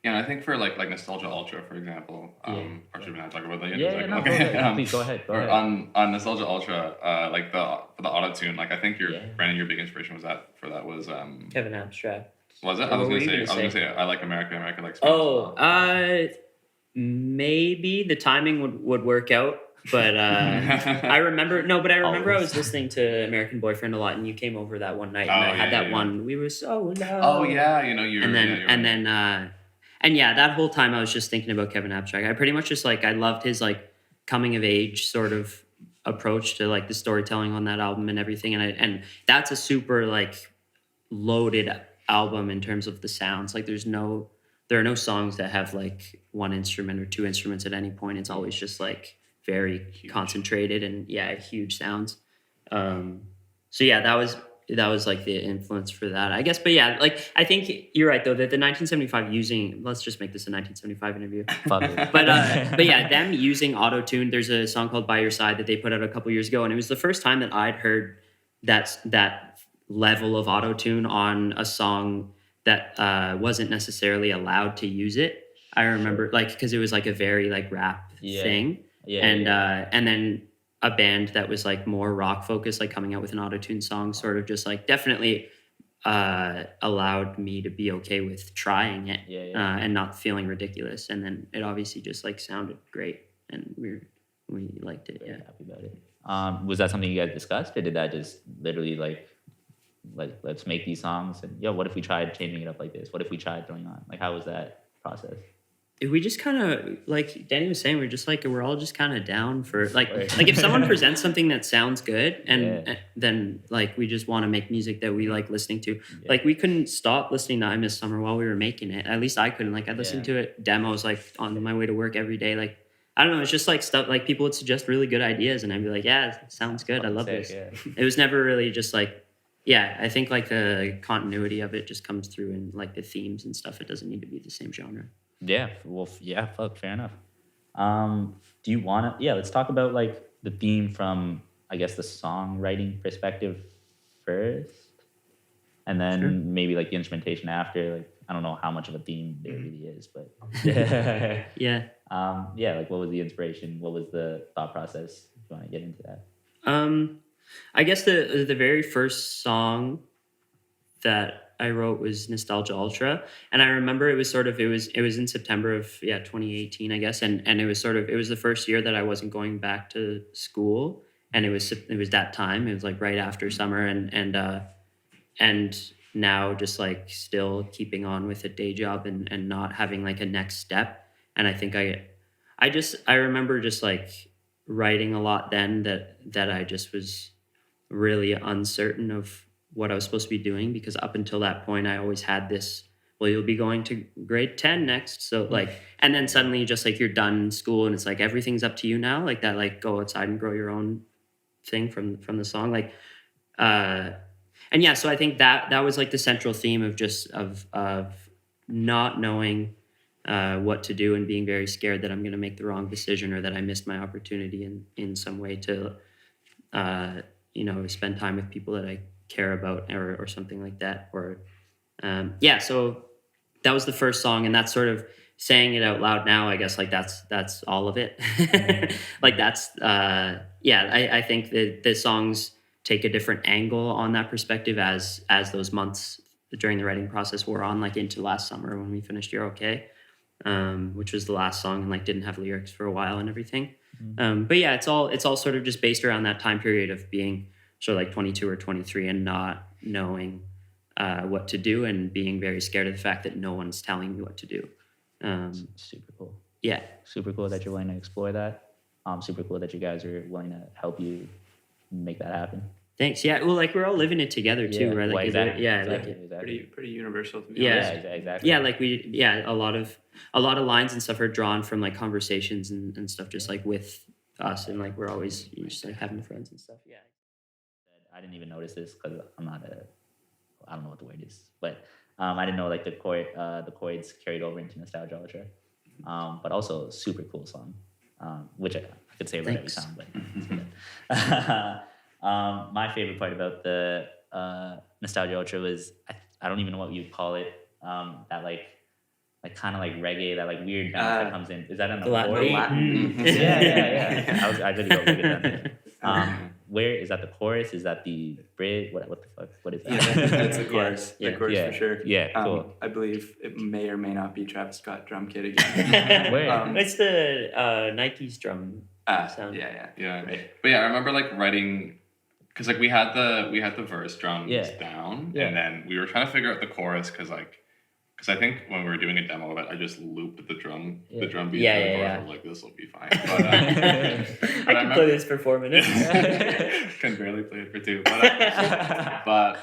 Yeah, I think for like Nostalgia Ultra, for example, or should we not talk about that yet? No, Okay. please go ahead. On Nostalgia Ultra, like the auto tune, like I think Yeah. Brandon, your big inspiration was Kevin Abstract. was it? Or what were you gonna say? I like America, America likes me. Oh, maybe the timing would work out, but I remember I was listening to American Boyfriend a lot, and you came over that one night, and I had that one. We were so in love. Oh yeah, you know you. And yeah, that whole time I was just thinking about Kevin Abstract. I pretty much just like I loved his like coming of age sort of approach to like the storytelling on that album and everything, and that's a super like loaded album in terms of the sounds. Like there are no songs that have like one instrument or two instruments at any point. It's always just like very concentrated and huge sounds. So yeah, that was like the influence for that, I guess. But yeah, like I think you're right though that the 1975 let's just make this a 1975 interview. But yeah, them using auto tune. There's a song called "By Your Side" that they put out a couple years ago, and it was the first time that I'd heard that level of auto tune on a song that wasn't necessarily allowed to use it. I remember like because it was like a very like rap thing, and then a band that was like more rock focused, like coming out with an auto-tune song, sort of just like definitely allowed me to be okay with trying it and not feeling ridiculous. And then it obviously just like sounded great, and we liked it. Very happy about it. Was that something you guys discussed, or did that just literally like let's make these songs and what if we tried changing it up like this? What if we tried throwing on how was that process? We just kind of like Danny was saying, we're all just kind of down for like if someone presents something that sounds good and then like we just want to make music that we like listening to. Like we couldn't stop listening to I Miss Summer while we were making it. At least I couldn't. Like I listened to it demos like on my way to work every day. Like I don't know, it's just like stuff like people would suggest really good ideas and I'd be like, yeah, it sounds good. I love this. It was never really just like I think like the continuity of it just comes through in like the themes and stuff. It doesn't need to be the same genre. Yeah, well, fair enough. Do you want to, let's talk about like the theme from, I guess, the songwriting perspective first, and then maybe like the instrumentation after. Like, I don't know how much of a theme there really is, but like what was the inspiration? What was the thought process? If you want to get into that. I guess the very first song that I wrote was Nostalgia Ultra, and I remember it was in September of 2018, I guess, and it was the first year that I wasn't going back to school, and it was that time. It was like right after summer, and now just like still keeping on with a day job and not having like a next step. And I think I remember just like writing a lot then that I just was really uncertain of what I was supposed to be doing, because up until that point I always had this, well, you'll be going to grade 10 next, so like, and then suddenly just like you're done school and it's like everything's up to you now, like that, like go outside and grow your own thing from the song, like so I think that was like the central theme of just of not knowing what to do and being very scared that I'm going to make the wrong decision or that I missed my opportunity in some way to spend time with people that I care about or something like that, or so that was the first song, and that's sort of saying it out loud now, I guess, like that's all of it. Like that's I think that the songs take a different angle on that perspective as those months during the writing process wore on, like into last summer when we finished You're Okay, which was the last song and like didn't have lyrics for a while and everything. But yeah, it's all sort of just based around that time period of being sort of like 22 or 23 and not knowing what to do and being very scared of the fact that no one's telling me what to do. Super cool. Yeah. Super cool that you're willing to explore that. Super cool that you guys are willing to help you make that happen. Thanks. Yeah. Well, like we're all living it together too, right? Like, exactly. Pretty universal to be honest. Yeah, exactly. Yeah, like a lot of lines and stuff are drawn from like conversations and stuff, just like with us, and like we're always just like having friends and stuff. Yeah. I didn't even notice this because I don't know what the word is, but I didn't know like the chords carried over into Nostalgia Ultra, but also super cool song, which I could say about every song, but it's good. My favorite part about the Nostalgia Ultra was I don't even know what you'd call it, that like like kind of like reggae, that like weird bounce that comes in. Is that on the Latin chorus? beat. Latin. Yeah. I really go reggae down there. Where is that the chorus? Is that the bridge? What the fuck? What is that? Yeah, that's the chorus. Yeah. The chorus for sure. Yeah, cool. I believe it may or may not be Travis Scott drum kit again. Where? It's the Nike's drum sound. Yeah. Right. But yeah, I remember like writing, because like we had the verse drums down, Yeah. and then we were trying to figure out the chorus because I think when we were doing a demo of it, I just looped the drum beat. Yeah, to the chorus. yeah. I was like, this will be fine. I can play this for 4 minutes. Can barely play it for 2. But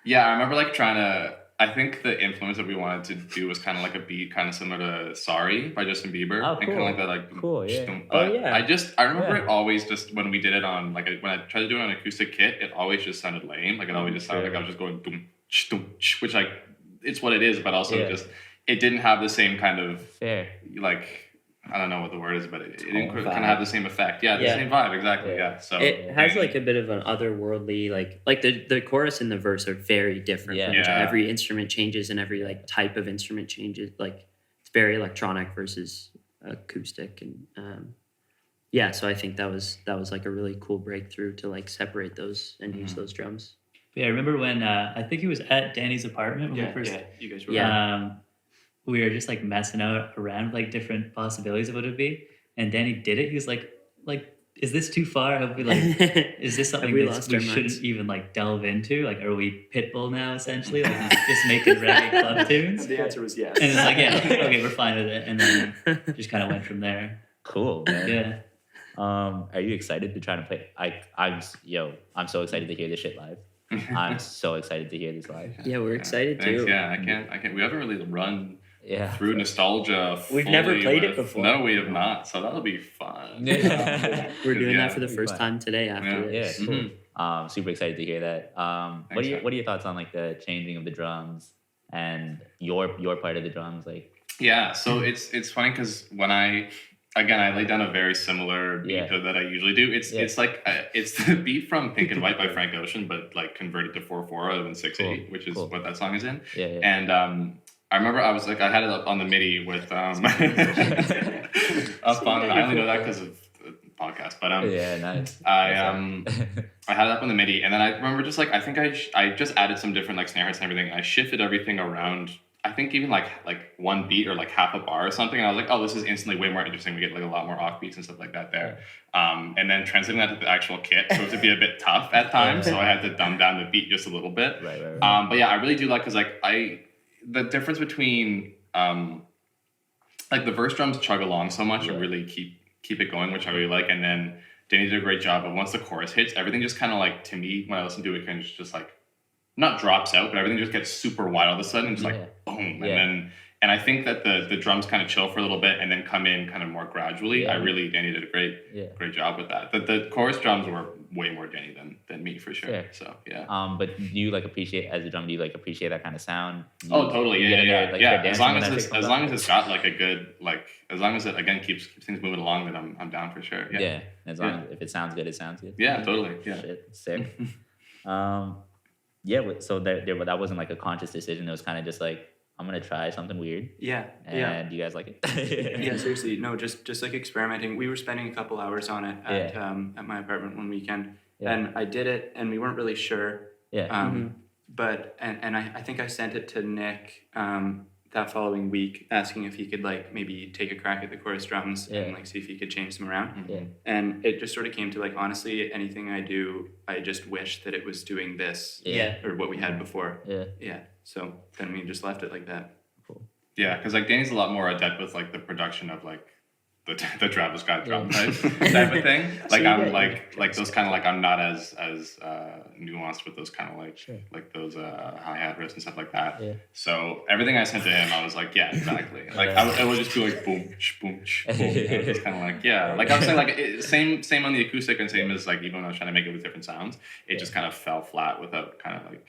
yeah, I remember like trying to. I think the influence that we wanted to do was kind of like a beat, kind of similar to "Sorry" by Justin Bieber, Oh, and kind of like that, like cool, yeah. But Oh, yeah. I remember it always just when we did it on like when I tried to do it on an acoustic kit, it always just sounded lame. Like it always just sounded like I was just going doom, which like it's what it is, but also just it didn't have the same kind of Fair. like. I don't know what the word is, but it didn't kind vibe. of have the same effect. Yeah, the same vibe, exactly. Yeah. So It has like a bit of an otherworldly, like the chorus and the verse are very different. Yeah. From each other. Yeah. Every instrument changes and every like type of instrument changes. Like it's very electronic versus acoustic, and so I think that was like a really cool breakthrough to like separate those and use those drums. Yeah, I remember when I think it was at Danny's apartment when we first. You guys were. Yeah. We were just like messing around with like different possibilities of what it'd be, and Danny did it. He was like, is this too far? Have we like, is this something Have we that lost we our shouldn't minds? even like delve into? Like, are we Pitbull now essentially? Like just making reggae club tunes? The answer was yes. And it's like, yeah, okay, we're fine with it, and then just kind of went from there. Cool, man. Yeah. Are you excited to try to play? I'm so excited to hear this shit live. I'm so excited to hear this live. Yeah, we're excited Thanks. too. Yeah, I can't. We haven't really run Yeah. through nostalgia. We've never fully played it before. No, we have not. So that'll be fun. We're doing Yeah. that for the first time today after Yeah, this. cool. Super excited to hear that. What Thanks, are your thoughts on like the changing of the drums and your part of the drums? Like, Yeah, so it's funny because when I laid down a very similar beat Yeah. to that I usually do. It's like it's the beat from Pink and White by Frank Ocean, but like converted to 4/4 rather than 6/8, which is what that song is in. yeah. And I remember I had it up on the MIDI with up on. I only know that because of the podcast, but yeah, nice. I had it up on the MIDI, and then I remember just like I think I just added some different like snare hits and everything. I shifted everything around. I think even like one beat or like half a bar or something, and I was like, oh, this is instantly way more interesting. We get like a lot more off beats and stuff like that there. And then translating that to the actual kit proved to be a bit tough at times, so I had to dumb down the beat just a little bit. Right. But yeah, I really do like because like the difference between like the verse drums chug along so much and really keep it going, which I really like, and then Danny did a great job. But once the chorus hits, everything just kind of like, to me when I listen to it, kind of just like not drops out, but everything just gets super wide all of a sudden, and just like boom, and I think that the drums kind of chill for a little bit and then come in kind of more gradually. Danny did a great job with that. The chorus drums were way more Danny than me for sure. Fair. So yeah. But do you like appreciate as a drummer? Do you like appreciate that kind of sound? Oh, totally. Yeah. Like, As long as it's got like a good as long as it again keeps things moving along, then I'm down for sure. Yeah. As long as if it sounds good, it sounds good. Yeah, totally. Yeah. Shit, sick. So that wasn't like a conscious decision. It was kind of just like, I'm gonna try something weird. Yeah. And you guys like it? Yeah, seriously. No, just like experimenting. We were spending a couple hours on it at my apartment one weekend, and I did it, and we weren't really sure. But I think I sent it to Nick that following week, asking if he could like maybe take a crack at the chorus drums and like see if he could change them around. And it just sort of came to like, honestly, anything I do, I just wish that it was doing this or what we had before. So then we just left it like that. Yeah, because like Danny's a lot more adept with like the production of like the Travis Scott drum type of thing. Like So I'm like those kind of like I'm not as nuanced with those kind of like those hi-hat riffs and stuff like that. So everything I sent to him, I was like, yeah, exactly. Like I would just be like boom, boom, boom. I was just kind of like like I was saying like same on the acoustic and same as like even when I was trying to make it with different sounds, it just kind of fell flat without kind of like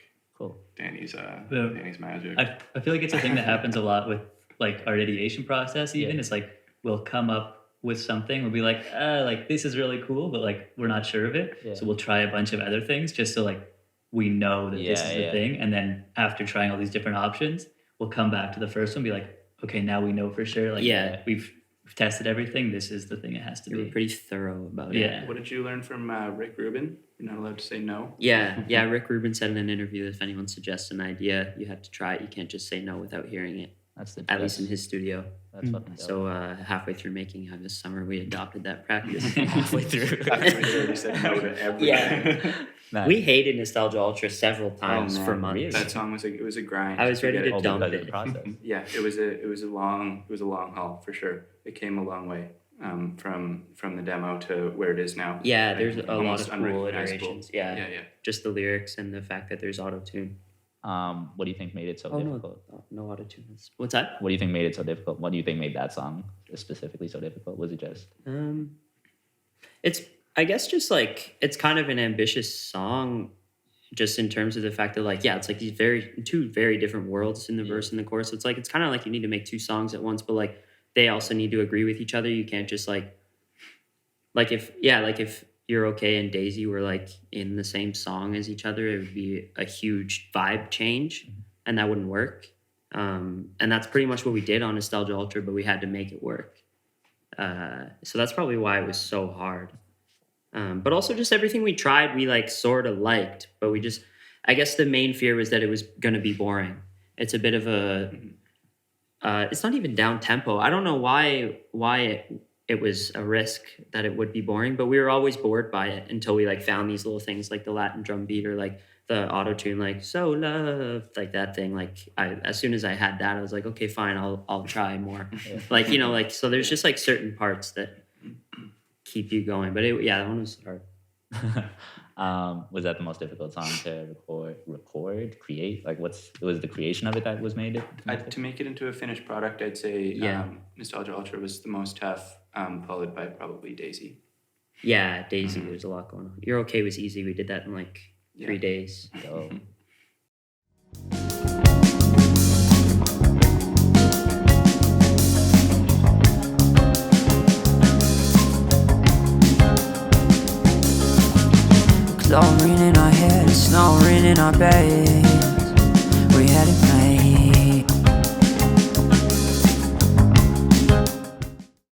Danny's magic. I feel like it's a thing that happens a lot with like our ideation process. Even it's like we'll come up with something, we'll be like this is really cool, but like we're not sure of it, so we'll try a bunch of other things just so like we know that this is the thing. And then after trying all these different options, we'll come back to the first one, be like, okay, now we know for sure. Like, Yeah. we've tested everything. This is the thing it has to You be. were pretty thorough about it. Yeah. What did you learn from Rick Rubin? You're not allowed to say no. Yeah. Rick Rubin said in an interview, if anyone suggests an idea, you have to try it. You can't just say no without hearing it. At least in his studio. That's fucking dope. So halfway through making this summer, we adopted that practice. halfway through. After we already said no to everything. Yeah. Nice. We hated Nostalgia Ultra several times for man. months. That song was a grind. I was ready get to it. dump because of it. the process. Yeah, it was a long haul for sure. It came a long way from the demo to where it is now. Yeah, Like, there's a lot almost of cool unrecognizable. iterations. Yeah. Yeah. Just the lyrics and the fact that there's auto-tune. What do you think made it so difficult? No auto-tune. What's that? What do you think made it so difficult? What do you think made that song specifically so difficult? Was it just It's, I guess, just like, it's kind of an ambitious song just in terms of the fact that, like, yeah, it's like these two very different worlds in the verse and the chorus. It's like, it's kind of like you need to make two songs at once, but like they also need to agree with each other. You can't just like if You're Okay and Daisy were like in the same song as each other, it would be a huge vibe change and that wouldn't work. And that's pretty much what we did on Nostalgia Ultra, but we had to make it work. So that's probably why it was so hard. But also just everything we tried, we like sort of liked, but I guess the main fear was that it was going to be boring. It's a bit of it's not even down tempo. I don't know why it was a risk that it would be boring, but we were always bored by it until we like found these little things like the Latin drum beat or like the auto tune, like so love, like that thing. Like as soon as I had that, I was like, okay, fine, I'll try more. Like, you know, like, so there's just like certain parts that keep you going. But that one was hard. was that the most difficult song to create? Like was the creation of it that was made it? To make it into a finished product, I'd say Nostalgia Ultra was the most tough, followed by probably Daisy. Yeah, Daisy, there's a lot going on. You're Okay was easy. We did that in like 3 days. So. Chlorine in our head, snoring in our beds. We had it